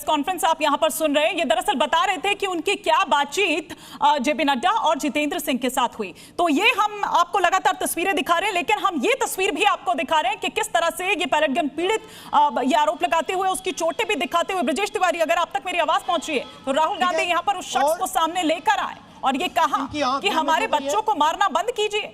Conference आप यहां पर सुन रहे हैं, ये दरअसल बता रहे थे कि उनकी क्या बातचीत जेपी नड्डा और जितेंद्र सिंह के साथ हुई। तो ये हम आपको लगातार तस्वीरें दिखा रहे हैं, लेकिन हम ये तस्वीर भी आपको दिखा रहे हैं कि किस तरह से ये पैलेट गन पीड़ित ये आरोप लगाते हुए उसकी चोटें भी दिखाते हुए, ब्रजेश तिवारी अगर आप तक मेरी आवाज पहुंच रही है तो राहुल गांधी यहां पर उस शख्स को सामने लेकर आए और ये कहा कि हमारे बच्चों को मारना बंद कीजिए।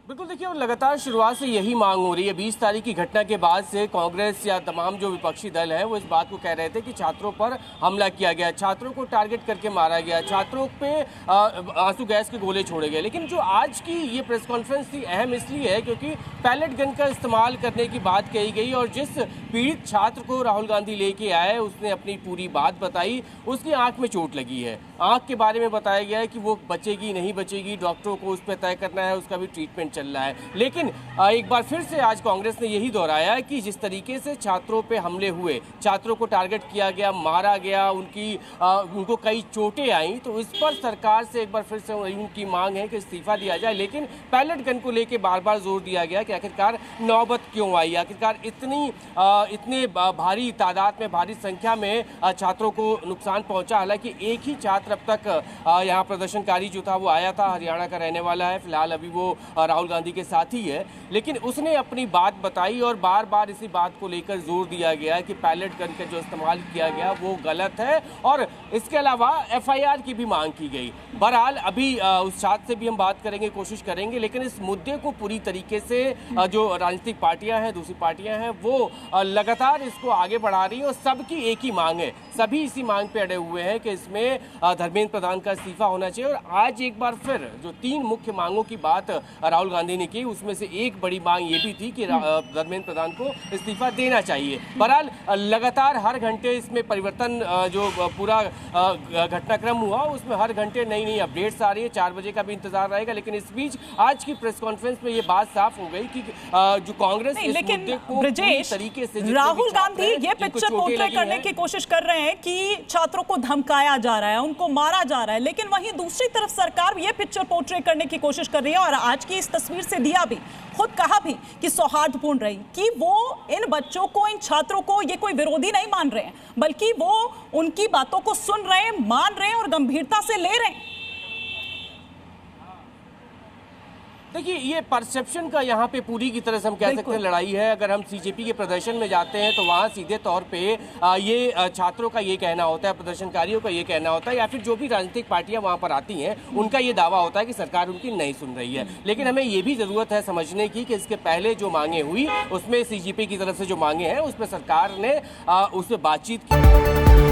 बिल्कुल, देखिए लगातार शुरुआत से यही मांग हो रही है। 20 तारीख की घटना के बाद से कांग्रेस या तमाम जो विपक्षी दल हैं वो इस बात को कह रहे थे कि छात्रों पर हमला किया गया, छात्रों को टारगेट करके मारा गया, छात्रों पे आंसू गैस के गोले छोड़े गए। लेकिन जो आज की ये प्रेस कॉन्फ्रेंस थी अहम इसलिए है क्योंकि पैलेट गन का इस्तेमाल करने की बात कही गई और जिस पीड़ित छात्र को राहुल गांधी लेके आए उसने अपनी पूरी बात बताई। उसकी आंख में चोट लगी है, आंख के बारे में बताया गया है कि वो बचेगी नहीं बचेगी, डॉक्टरों को उस पर तय करना है, उसका भी ट्रीटमेंट चल रहा है। लेकिन एक बार फिर से आज कांग्रेस ने यही दोहराया कि जिस तरीके से छात्रों पे हमले हुए, छात्रों को टारगेट किया गया, मारा गया, उनको कई चोटें आई, तो इस पर सरकार से एक बार फिर से उनकी मांग है कि इस्तीफा दिया जाए। लेकिन पैलेट गन को लेकर बार बार जोर दिया गया कि आखिरकार नौबत क्यों आई, आखिरकार इतने भारी तादाद में, भारी संख्या में छात्रों को नुकसान पहुंचा। हालांकि एक ही छात्र अब तक यहाँ प्रदर्शनकारी जो था वो आया था, हरियाणा का रहने वाला है, फिलहाल अभी वो राहुल गांधी के साथ ही है, लेकिन उसने अपनी बात बताई और बार बार इसी बात को लेकर जोर दिया गया कि पैलेट गन का जो इस्तेमाल किया गया वो गलत है और इसके अलावा एफआईआर की भी मांग की गई। बहरहाल अभी उस छात्र से भी हम बात करेंगे, कोशिश करेंगे, लेकिन इस मुद्दे को पूरी तरीके से जो राजनीतिक पार्टियां हैं, दूसरी पार्टियां हैं, वो लगातार इसको आगे बढ़ा रही हैं और सबकी एक ही मांग है, सभी इसी मांग पे अड़े हुए हैं कि इसमें धर्मेंद्र प्रधान का इस्तीफा होना चाहिए। और आज एक बार फिर जो 3 मुख्य मांगों की बात राहुल गांधी ने की उसमें से एक बड़ी मांग ये भी थी कि धर्मेंद्र प्रधान को इस्तीफा देना चाहिए। बहरहाल लगातार हर घंटे इसमें परिवर्तन, जो पूरा घटनाक्रम हुआ उसमें हर घंटे नई नई अपडेट्स आ रही है। 4 बजे का भी इंतजार रहेगा, लेकिन इस बीच आज की प्रेस कॉन्फ्रेंस में ये बात साफ हो गई कि जो कांग्रेस इस मुद्दे को पूरी तरीके से, राहुल गांधी ये पिक्चर पोर्ट्रेट करने की कोशिश कर रहे हैं कि छात्रों को धमकाया जा रहा है, उनको मारा जा रहा है, लेकिन वहीं दूसरी तरफ सरकार ये पिक्चर पोर्ट्रेट करने की कोशिश कर रही है और आज की इस तस्वीर से दिया भी, खुद कहा भी कि सौहार्दपूर्ण रही, कि वो इन बच्चों को, इन छात्रों को ये कोई विरोधी नहीं मान रहे हैं, बल्कि वो उनकी बातों को सुन रहे हैं, मान रहे हैं और गंभीरता से ले रहे हैं। देखिए, ये परसेप्शन का यहाँ पे पूरी की तरह से हम कह सकते हैं लड़ाई है। अगर हम सीजेपी के प्रदर्शन में जाते हैं तो वहाँ सीधे तौर पे ये छात्रों का ये कहना होता है, प्रदर्शनकारियों का ये कहना होता है, या फिर जो भी राजनीतिक पार्टियां वहाँ पर आती हैं उनका ये दावा होता है कि सरकार उनकी नहीं सुन रही है। लेकिन हमें ये भी ज़रूरत है समझने की कि इसके पहले जो मांगे हुई उसमें सीजेपी की तरफ से जो मांगे हैं उसमें सरकार ने उस पर बातचीत की।